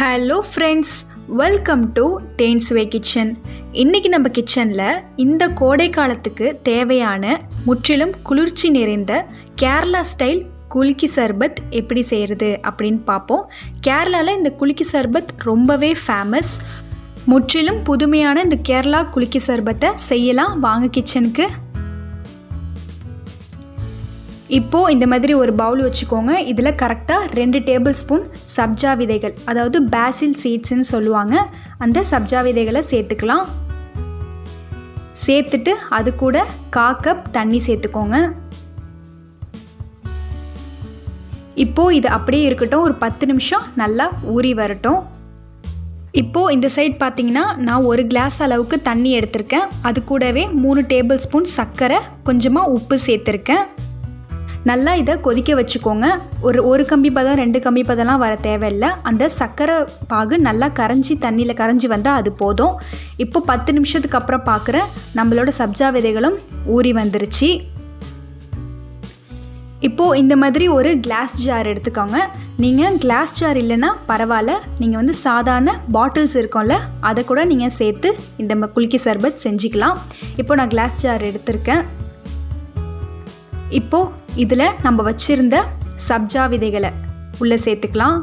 Hello friends, welcome to டேன்ஸ்வே kitchen. இன்றைக்கி நம்ம கிச்சனில் இந்த கோடை காலத்துக்கு தேவையான முற்றிலும் குளிர்ச்சி நிறைந்த கேரளா ஸ்டைல் குலுக்கி சர்பத் எப்படி செய்கிறது அப்படின்னு பார்ப்போம். கேரளாவில் இந்த குலுக்கி சர்பத் ரொம்பவே ஃபேமஸ். முற்றிலும் புதுமையான இந்த கேரளா குலுக்கி சர்பத்தை செய்யலாம். வாங்க கிச்சனுக்கு. இப்போது இந்த மாதிரி ஒரு பவுல் வச்சுக்கோங்க. இதில் கரெக்டாக 2 டேபிள் ஸ்பூன் சப்ஜா விதைகள், அதாவது பேசில் சீட்ஸ்ன்னு சொல்லுவாங்க, அந்த சப்ஜா விதைகளை சேர்த்துக்கலாம். சேர்த்துட்டு அது கூட 1/4 கப் தண்ணி சேர்த்துக்கோங்க. இப்போது இது அப்படியே இருக்கட்டும், ஒரு 10 நிமிஷம் நல்லா ஊறி வரட்டும். இப்போது இந்த சைட் பார்த்திங்கன்னா நான் 1 கிளாஸ் அளவுக்கு தண்ணி எடுத்திருக்கேன். அது கூடவே 3 டேபிள் ஸ்பூன் சர்க்கரை, கொஞ்சமாக உப்பு சேர்த்துருக்கேன். நல்லா இதை கொதிக்க வச்சுக்கோங்க. ஒரு கம்பி பதம் 2 கம்பி பதம்லாம் வர தேவையில்லை. அந்த சர்க்கரை பாகு நல்லா தண்ணியில் கரைஞ்சி வந்தால் அது போதும். இப்போ 10 நிமிஷத்துக்கு அப்புறம் பார்க்குறேன், நம்மளோட சப்ஜா விதைகளும் ஊறி வந்துருச்சு. இப்போது இந்த மாதிரி ஒரு கிளாஸ் ஜார் எடுத்துக்கோங்க. நீங்கள் கிளாஸ் ஜார் இல்லைன்னா பரவாயில்ல, நீங்கள் சாதாரண பாட்டில்ஸ் இருக்கும்ல, அதை கூட நீங்கள் சேர்த்து இந்த குலுக்கி சர்பத் செஞ்சுக்கலாம். இப்போ நான் கிளாஸ் ஜார் எடுத்திருக்கேன். இப்போது இதில் நம்ம வச்சுருந்த சப்ஜா விதைகளை உள்ளே சேர்த்துக்கலாம்.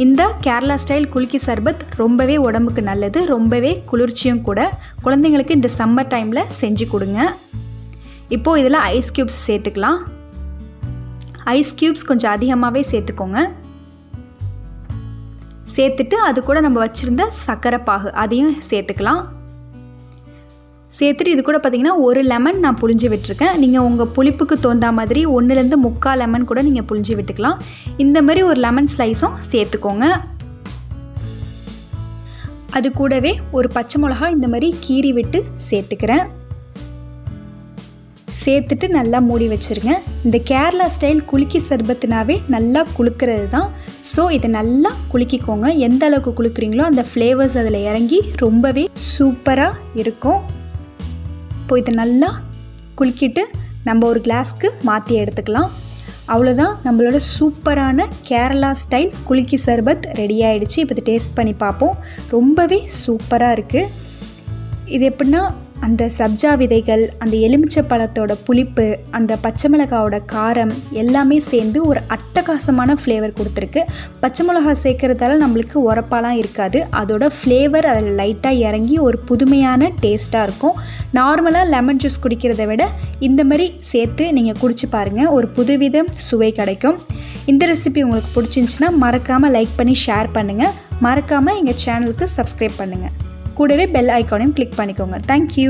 இந்த கேரளா ஸ்டைல் குலுக்கி சர்பத் ரொம்பவே உடம்புக்கு நல்லது, ரொம்பவே குளிர்ச்சியும் கூட. குழந்தைங்களுக்கு இந்த சம்மர் டைமில் செஞ்சு கொடுங்க. இப்போது இதில் ஐஸ் க்யூப்ஸ் சேர்த்துக்கலாம். ஐஸ் க்யூப்ஸ் கொஞ்சம் அதிகமாகவே சேர்த்துக்கோங்க. சேர்த்துட்டு அது கூட நம்ம வச்சுருந்த சர்க்கரை பாகு அதையும் சேர்த்துக்கலாம். சேர்த்துட்டு இது கூட பார்த்திங்கன்னா 1 லெமன் நான் புழிஞ்சு விட்டுருக்கேன். நீங்கள் உங்கள் புளிப்புக்கு தோந்தா மாதிரி 1லேருந்து 3/4 லெமன் கூட நீங்கள் புழிஞ்சு விட்டுக்கலாம். இந்த மாதிரி ஒரு லெமன் ஸ்லைஸும் சேர்த்துக்கோங்க. அது கூடவே ஒரு பச்சை மிளகா இந்த மாதிரி கீறி விட்டு சேர்த்துக்கிறேன். சேர்த்துட்டு நல்லா மூடி வச்சுருங்க. இந்த கேரளா ஸ்டைல் குலுக்கி சர்பத்துனாவே நல்லா குலுக்கிறது தான். ஸோ இதை நல்லா குலுக்கிக்கோங்க. எந்த அளவுக்கு குலுக்குறீங்களோ அந்த ஃப்ளேவர்ஸ் அதில் இறங்கி ரொம்பவே சூப்பராக இருக்கும். இப்போ இதை நல்லா குலுக்கிட்டு நம்ம ஒரு கிளாஸ்க்கு மாற்றி எடுத்துக்கலாம். அவ்வளோதான், நம்மளோட சூப்பரான கேரளா ஸ்டைல் குலுக்கி சர்பத் ரெடி ஆகிடுச்சு. இப்போ இதை டேஸ்ட் பண்ணி பார்ப்போம். ரொம்பவே சூப்பராக இருக்குது. இது எப்படின்னா, அந்த சப்ஜா விதைகள், அந்த எலுமிச்சை பழத்தோட புளிப்பு, அந்த பச்சை மிளகாவோட காரம் எல்லாமே சேர்ந்து ஒரு அட்டகாசமான ஃப்ளேவர் கொடுத்துருக்கு. பச்சை மிளகா சேர்க்குறதால நம்மளுக்கு உரப்பாலாம் இருக்காது. அதோட ஃப்ளேவர் அதில் லைட்டாக இறங்கி ஒரு புதுமையான டேஸ்ட்டாக இருக்கும். நார்மலாக லெமன் ஜூஸ் குடிக்கிறத விட இந்த மாதிரி சேர்த்து நீங்கள் குடிச்சு பாருங்கள், ஒரு புதுவித சுவை கிடைக்கும். இந்த ரெசிபி உங்களுக்கு பிடிச்சிருந்துச்சின்னா மறக்காமல் லைக் பண்ணி ஷேர் பண்ணுங்கள். மறக்காமல் எங்கள் சேனலுக்கு சப்ஸ்கிரைப் பண்ணுங்கள். கூடவே பெல் ஐக்கானையும் கிளிக் பண்ணிக்கோங்க. தேங்க்யூ.